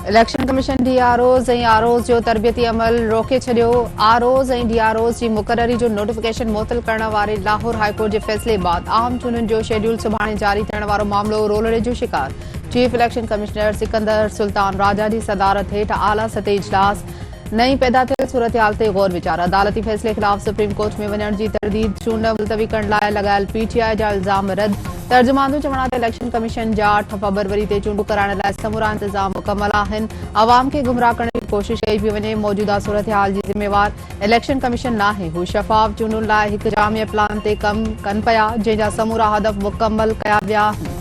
Election commission डीआरओज़ ऐं आरओज़ जो तरबियती अमल रोके छॾियो। आरओज़ ऐं डीआरओज़ जी मुक़ररी जो नोटिफिकेशन मुअतल करण वारे लाहौर हाईकोर्ट जे फ़ैसिले बाद आम चूंडुनि जो शेड्यूल सुभाणे जारी थियण वारो मामलो रोलड़े जो शिकार। Chief election commissioner Sikandar Sultan Raja जी सदारत हेठि आला सतही इजलास नई पैदा थियल सूरतहाल ते गौर वीचार। अदालती फ़ैसिले ख़िलाफ़ सुप्रीम कोर्ट में वञण जी तरदीद। चूंड मुलतवी करण लाइ लॻायल पीटीआई जा इल्ज़ाम रद्द। तर्जुमान जो चवण आहे त इलेक्शन कमीशन जा 8 फरवरी ते चूंडूं कराइण लाइ समूरा इंतज़ाम मुकमल आहिनि। अवाम खे गुमराह करण जी कोशिश कई पई वञे। मौजूदा सूरतहाल जी ज़िम्मेवार इलेक्शन कमीशन नाहे। हू शफ़ाफ़ चूंडुनि लाइ हिक जामिया प्लान ते कमु कनि पिया, जंहिं जा समूरा हदफ़ मुकमल कया विया आहिनि।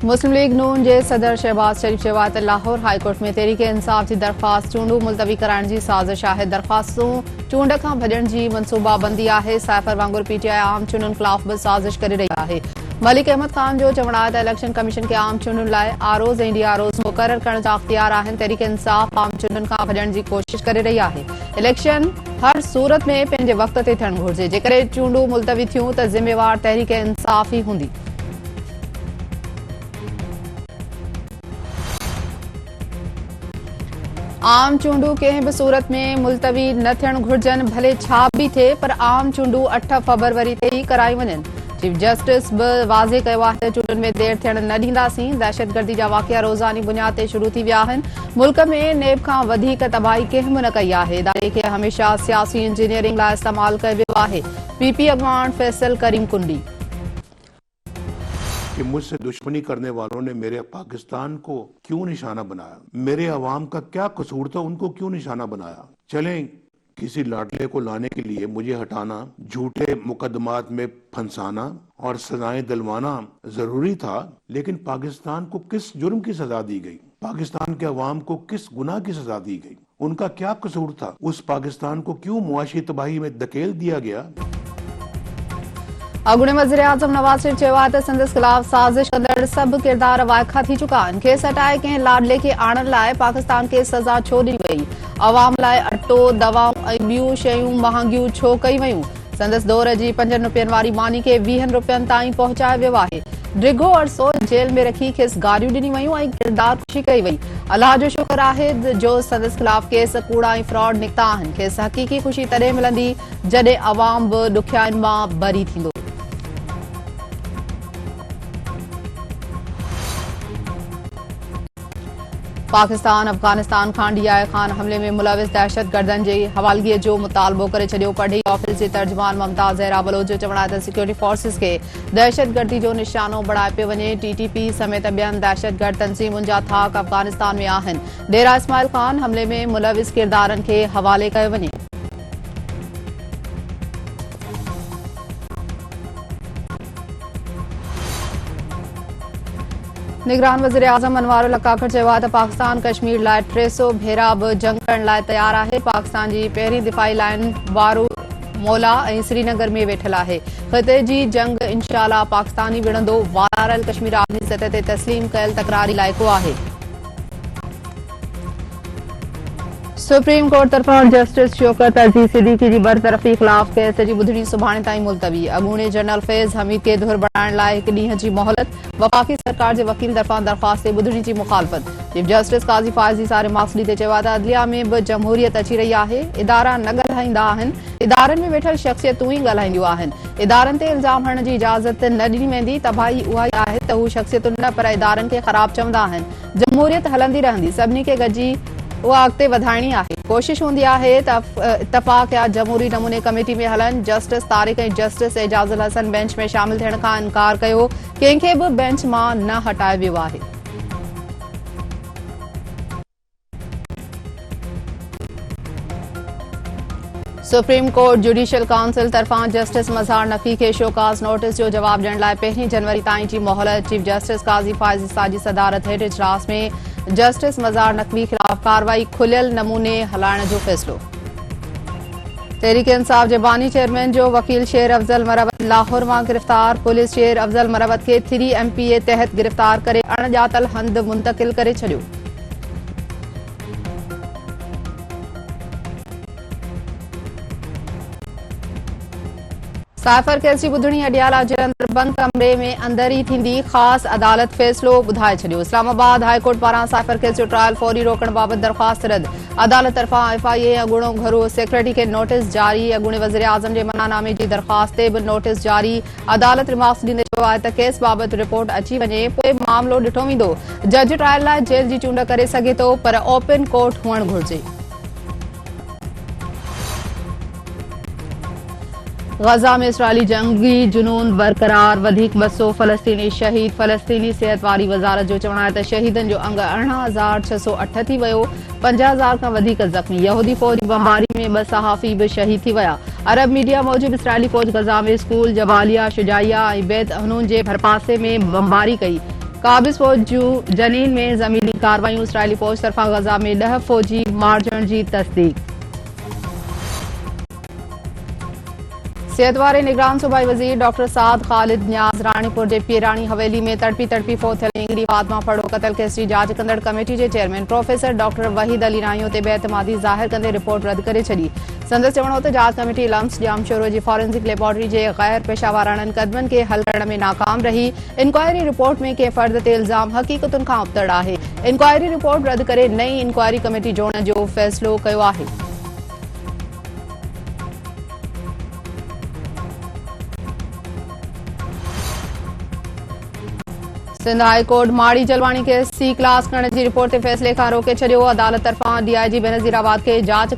मुस्लिम लीग नून जे सदर शहबाज शरीफ चयो आहे त लाहौर हाईकोर्ट में तहरीक इंसाफ जी दरख़्वास्त चूंडूं मुलतवी कराइण जी साज़िश आहे। दरख़्वास्तूं चूंड खां भॼण जी मनसूबाबंदी आहे। सैफर वांगुरु पीटीआई आम चूंडुनि ख़िलाफ़ बि साज़िश करे रही आहे। मलिक अहमद ख़ान जो चवण आहे त इलेक्शन कमीशन खे आम चूंडुनि लाइ आरओज़ ऐं डीआरओज़ मुक़रर करण जा अख़्तियार आहिनि। तहरीक इंसाफ आम चूंडुनि खां भॼण जी कोशिश करे रही आहे। इलेक्शन हर सूरत में पंहिंजे वक़्त ते थियणु घुरिजे। जेकॾहिं चूंडूं मुलतवी थियूं त ज़िम्मेवार तहरीक इंसाफ ई हूंदी। आम चूंडूं कंहिं बि सूरत में मुलतवी न थियण घुरिजनि, भले छा बि थिए, पर आम चूंडूं 8 फरवरी ते ई कराई वञनि। चीफ जस्टिस बि वाज़े कयो आहे त चूंडुनि में देरि थियण न ॾींदासीं। दहशतगर्दी जा वाक़िया रोज़ानी बुनियाद ते शुरू थी विया आहिनि। मुल्क में नेब खां वधीक तबाही कंहिं बि न कई आहे। इदारे खे हमेशह सियासी इंजीनियरिंग लाइ इस्तेमाल कयो वियो आहे। पीपी अॻवान फैसल करीम कुंडी कि मुझसे दुश्मनी करने वालों ने मेरे पाकिस्तान को क्यों निशाना बनाया, मेरे अवाम का क्या कसूर था, उनको क्यों निशाना बनाया। चलें, किसी लाडले को लाने के लिए मुझे हटाना, झूठे मुकदमात में फंसाना और सजाएं दिलवाना जरूरी था, लेकिन पाकिस्तान को किस जुर्म की सजा दी गई, पाकिस्तान के अवाम को किस गुनाह की सजा दी गई, उनका क्या कसूर था, उस पाकिस्तान को क्यों मुआशी तबाही में धकेल दिया गया। अॻूणे वज़ीर आज़म नवाज़ शरीफ चयो आहे त संदसि ख़िलाफ़ साज़िश कंदड़ सभु किरदार वाइखा थी चुका आहिनि। खेसि हटाए कंहिं लाडले खे आणण लाइ पाकिस्तान खे सज़ा छो ॾिनी वई। अवाम लाइ अटो, दवाऊं ऐं ॿियूं शयूं महांगियूं छो कई वयूं। संदसि दौर जी 5 रुपयनि वारी मानी खे 20 रुपयनि ताईं पहुचायो वियो आहे। डिघो अरसो जेल में रखी खेसि गारियूं ॾिनी वयूं ऐं किरदार कुशी कई वई। अलाह जो शुक्र आहे जो संदसि ख़िलाफ़ केस कूड़ा ऐं फ्रॉड निकिता आहिनि। खेसि हक़ीक़ी ख़ुशी तॾहिं मिलंदी जॾहिं अवाम बि ॾुखियाईनि मां बरी थींदो। पाकिस्तान अफगानिस्तान खां डीआई खान हमले में मुलविस दहशतगर्दनि जी हवालगी जो मुतालबो करे छॾियो। पढ़ी ऑफिस जे तर्जुमान मुमताज़ ज़हरा बलोच जो चवण आहे त सिक्योरिटी फोर्सिस खे दहशतगर्दी जो निशानो बणाए पियो वञे। टीटीपी समेत ॿियनि दहशतगर्द तंज़ीमुनि जा थाक अफगानिस्तान में आहिनि। डेरा इस्माइल खान हमले में मुलविस किरदारनि खे हवाले कयो वञे। निगरान वज़ीर आज़म अनवारुल हक काकड़ चयो आहे त पाकिस्तान कश्मीर लाइ 300 भेरा बि जंग करण लाइ तयार आहे। पाकिस्तान जी पहिरीं दिफ़ाई लाइन बारूमोला ऐं श्रीनगर में वेठल आहे। ख़िते जी जंग इंशाअल्लाह पाकिस्तान ई विढ़ंदो। वारारल कश्मीर आलमी सतह ते तस्लीम कयल तकरार इलाइक़ो आहे। सुप्रीम कोर्ट तरफ़ां जस्टिस शौकत अज़ीज़ सिद्दीकी जी बरतरफ़ी ख़िलाफ़ केस जी ॿुधणी सुभाणे ताईं मुलतवी। अॻूणे जनरल फैज़ हमीद खे धुर बणाइण लाइ 1 ॾींहं जी मोहलत। वफ़ाक़ी सरकार जे वकील तरफ़ां दरख़्वास्त ते ॿुधणी जी मुख़ालफ़त। चीफ जस्टिस काज़ी फ़ाइज़ी सारे मार्क्सडी ते चयो आहे त अदलिया में बि जमहूरियत अची रही आहे। इदारा न ॻाल्हाईंदा आहिनि, इदारनि में वेठल शख़्सियतूं ई ॻाल्हाईंदियूं आहिनि। इदारनि ते इल्ज़ाम हणण जी इजाज़त न ॾिनी वेंदी। तबाही उहा ई आहे त हू शख़्सियतुनि न पर इदारनि खे ख़राब चवंदा आहिनि। जमहूरियत हलंदी रहंदी, सभिनी खे गॾिजी उहा अॻिते वधाइणी आहे। कोशिश हूंदी आहे त इतफ़ाक़ या जमहूरी नमूने कमेटी में हलनि। जस्टिस तारिक ऐं जस्टिस एजाज़ुल हसन बेंच में शामिल थियण खां इनकार कयो। कंहिंखे बि बेंच मां न हटायो वियो आहे। सुप्रीम कोर्ट जुडिशियल काउंसिल तरफ़ां जस्टिस मज़हार नक़वी खे शोकाज़ नोटिस जो जवाब ॾियण लाइ 1 जनवरी ताईं जी मोहलत। चीफ जस्टिस काज़ी फ़ाइज़ ईसा जी सदारत हेठि इजलास में जस्टिस मज़हार नक़वी ख़िलाफ़ कार्रवाई खुलियल नमूने हलाइण जो फ़ैसिलो। तहरीक इंसाफ जे बानी चेयरमैन जो वकील शेर अफज़ल मरवत लाहौर मां गिरफ़्तार। पुलिस शेर अफज़ल मरवत खे 3 MPA तहत गिरफ़्तार करे अणॼातल हंध मुंतक़िल करे छॾियो। साइफर केस जी ॿुधणी अडियाला जे अंदर बंद कमरे में अंदर ही थींदी ख़ास अदालत फ़ैसिलो ॿुधाए छॾियो। इस्लामाबाद हाई कोर्ट पारां साइफर केस जो ट्रायल फौरी रोकण बाबति दरख़्वास्त रद्द। अदालत तरफ़ां FIA अॻूणो घरू सेक्रेटरी खे नोटिस जारी। अॻूणे वज़ीर आज़म जे मनानामे जी दरख़्वास्त ते बि नोटिस जारी। अदालत रिमार्क्स ॾींदे चयो आहे त केस बाबति रिपोर्ट अची वञे पोइ मामिलो ॾिठो वेंदो। जज ट्रायल लाइ जेल जी चूंड करे सघे थो पर ओपन कोर्ट हुअणु घुरिजे। गजा में इसराइली जंगी जुनून बरक़रार। वधीक 200 फ़लस्तीनी शहीद। फ़लस्तीनी सिहत वारी वज़ारत जो चवणु आहे त शहीदनि जो अंग 18,608 थी वियो। 50,000 खां वधीक ज़ख़्मी। यहूदी फ़ौज बमबारी में 2 सहाफ़ी बि शहीद थी विया। अरब मीडिया मूजिबि इसराइली फ़ौज गजा में स्कूल जबालिया, शुजाइया ऐं बैत हनून जे भरपासे में बमबारी कई। क़ाबिज़ फ़ौज जूं जनीन में ज़मीनी कार्रवाइयूं। इसराइली फ़ौज तरफ़ां गजा में 10 फ़ौजी मारिजण जी तस्दीक़। सेहत वारे निगरान सूबाई वज़ीर डॉक्टर साद ख़ालिद न्याज़ राणीपुर जे पीराणी हवेली में तड़पी फ़ौत थियल इंगरी फातिमा फड़ो क़त्ल केस जी जांच कंदड़ कमेटी जे chairman professor doctor Waheed Ali नाइयो ते बेइतमादी ज़ाहिर कंदे रिपोर्ट रद्द करे छॾी। संदसि चवणो हो त जांच कमेटी लम्स जामशोरो जी फॉरेंसिक लेबोरेटरी जे गैर पेशावराननि क़दमनि खे हल करण में नाकाम रही। इंक्वायरी रिपोर्ट में कंहिं फ़र्द ते इल्ज़ाम हक़ीक़तुनि खां उबतड़ आहे। इंक्वायरी रिपोर्ट रद्द करे नई इंक्वायरी कमेटी जोड़ण जो फ़ैसिलो कयो आहे। सिंध हाई कोर्ट माड़ी जलवाणी केस C क्लास करण जी रिपोर्ट ते फ़ैसिले खां रोके छॾियो। अदालत तरफ़ां DIG बेनज़ीराबाद खे जांच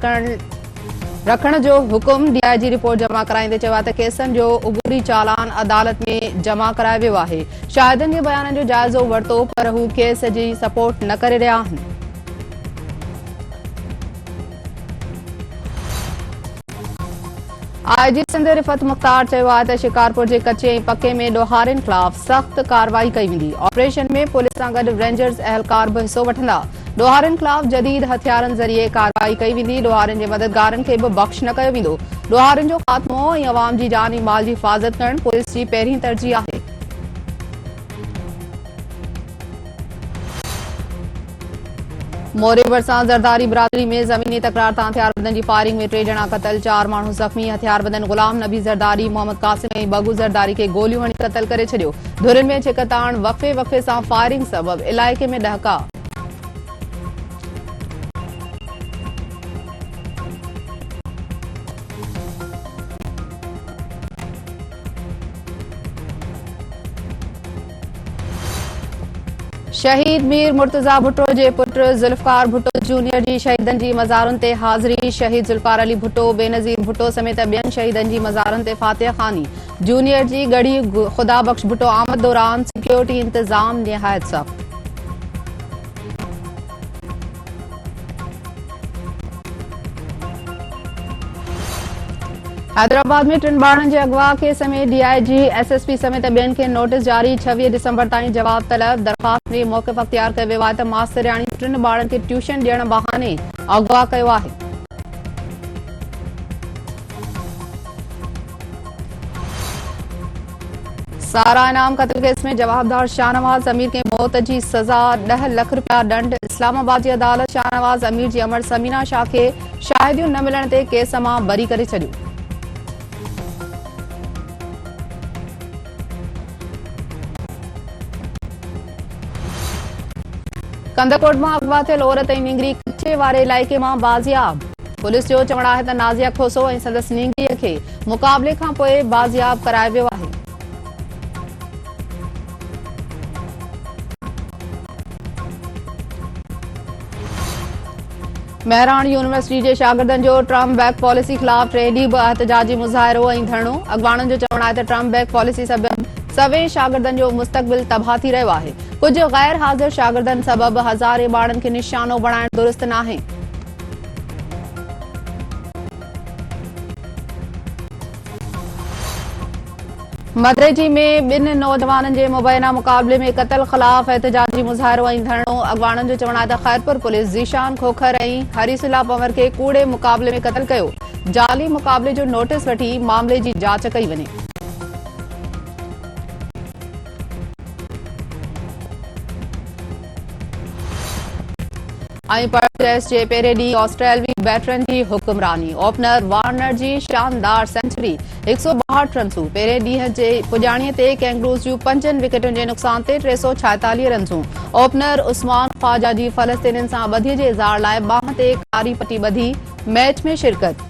रखण जो हुकुम। DIG रिपोर्ट जमा कराईंदे चयो आहे त केसनि जो उबूरी चालान अदालत में जमा करायो वियो आहे। शाहिदनि जे बयाननि जो जाइज़ो वरितो पर हू केस जी सपोर्ट न करे रहिया आहिनि। IG सिंध रिफ़त मुख़्तार चयो आहे त शिकारपुर जे कचे ऐं पके में ॾोहारियुनि ख़िलाफ़ सख़्त कार्रवाई कई वेंदी। ऑपरेशन में पुलिस सां गॾु रेंजर्स अहलकार बि हिसो वठंदा। ॾोहारियुनि ख़िलाफ़ जदीद हथियारनि ज़रिए कार्रवाई कई वेंदी। ॾोहारियुनि जे मददगारनि खे बि बख़्श न कयो वेंदो। ॾोहारियुनि जो ख़ात्मो ऐं अवाम जी जान ऐं माल जी हिफ़ाज़त करणु पुलिस जी पहिरीं तरजीह आहे। मोरे भरिसां ज़रदारी बिरादरी में ज़मीनी तकरार तां हथियारबंदनि जी फायरिंग में 3 ॼणा क़तल, 4 माण्हू ज़ख़्मी। हथियारबंदनि ग़ुलाम नबी ज़रदारी, मोहम्मद क़ासिम ऐं बगू ज़रदारी खे गोलियूं हणी क़तल करे छॾियो। धुरियुनि में छिकताण वक़फ़े सां फायरिंग सबबि इलाइक़े में ॾहका। शहीद मीर मुर्तज़ा भुट्टो जे पुटु ज़ुल्फ़कार भुट्टो जूनियर जी शहीदनि जी मज़ारुनि ते हाज़िरी। शहीद ज़ुल्फ़कार अली भुट्टो, बेनज़ीर भुट्टो समेत ॿियनि शहीदनि जी मज़ारुनि ते फ़ातिहा ख़ानी। जूनियर जी गढ़ी ख़ुदा बख़्श भुट्टो आमद दौरान सिक्योरिटी इंतज़ाम निहायत सख़्त। हैदराबाद में 3 ॿारनि जे अगवा केस में DIG SSP समेत ॿियनि खे नोटिस जारी। 26 डिसंबर ताईं जवाब तलब। दरख़्वास्त में मौक़िफ़ अख़्तियार कयो वियो आहे त मास्तरियाणी 3 ॿारनि खे ट्यूशन ॾियण बहाने अगवा कयो आहे। सारा इनाम क़त्ल केस में जवाबदार शाहनवाज़ अमीर खे मौत जी सज़ा, 10 लख रुपया दंड। इस्लामाबाद जी अदालत शाहनवाज़ अमीर जी अमर समीना शाह खे शाहिदियूं न मिलण ते केस मां बरी करे छॾियो। कंदकोट मां अगवा थियल औरत ऐं निंगरी कचे वारे इलाइक़े मां बाज़ियाब। पुलिस जो चवणु आहे त नाज़िया खोसो ऐं संदसि निंगरीअ खे मुक़ाबले खां पोइ बाज़ियाब करायो वियो आहे। महराण यूनिवर्सिटी जे शागिर्दनि जो ट्रम्प बैक पॉलिसी ख़िलाफ़ 3 ॾींहं बि एहतजाजी मुज़ाहिरो ऐं धरणो। अॻवाणनि जो चवणु आहे त ट्रम्प बैक पॉलिसी सबबि सवे शागिर्दनि जो मुस्तक़बिल तबाह थी रहियो आहे। कुझु गैर हाज़िर शागिर्दनि सबबि हज़ारे ॿारनि खे निशानो बणाइण दुरुस्त नाहे। मदरेजी में 2 नौजवाननि जे मुबैना मुक़ाबले में क़त्ल ख़िलाफ़ एहतजाजी मुज़ाहिरो ऐं धरणो। अॻवाणनि जो चवणु आहे त ख़ैरपुर पुलिस ज़ीशान खोखर ऐं हरीसुल्ला पंवर खे कूड़े मुक़ाबले में क़त्ल कयो। जाली मुक़ाबले जो नोटिस वठी मामले जी जांच कई वञे। टेस्ट जे पहिरें ॾींहुं ऑस्ट्रेलवी बैटरन जी हुक्मरानी। ओपनर वार्नर जी शानदार सेंचुरी 162 रन्सूं। पहिरें ॾींहं जे पुॼाणीअ ते कैंगरूज़ जूं 5 विकेटुनि जे नुक़सान ते 346 रन्सूं। ओपनर उस्मान ख्वाजा जी फ़लस्तीनियुनि सां ॿधीअ जे इज़हार लाइ बांह ते कारी पटी ॿधी मैच में शिरकत।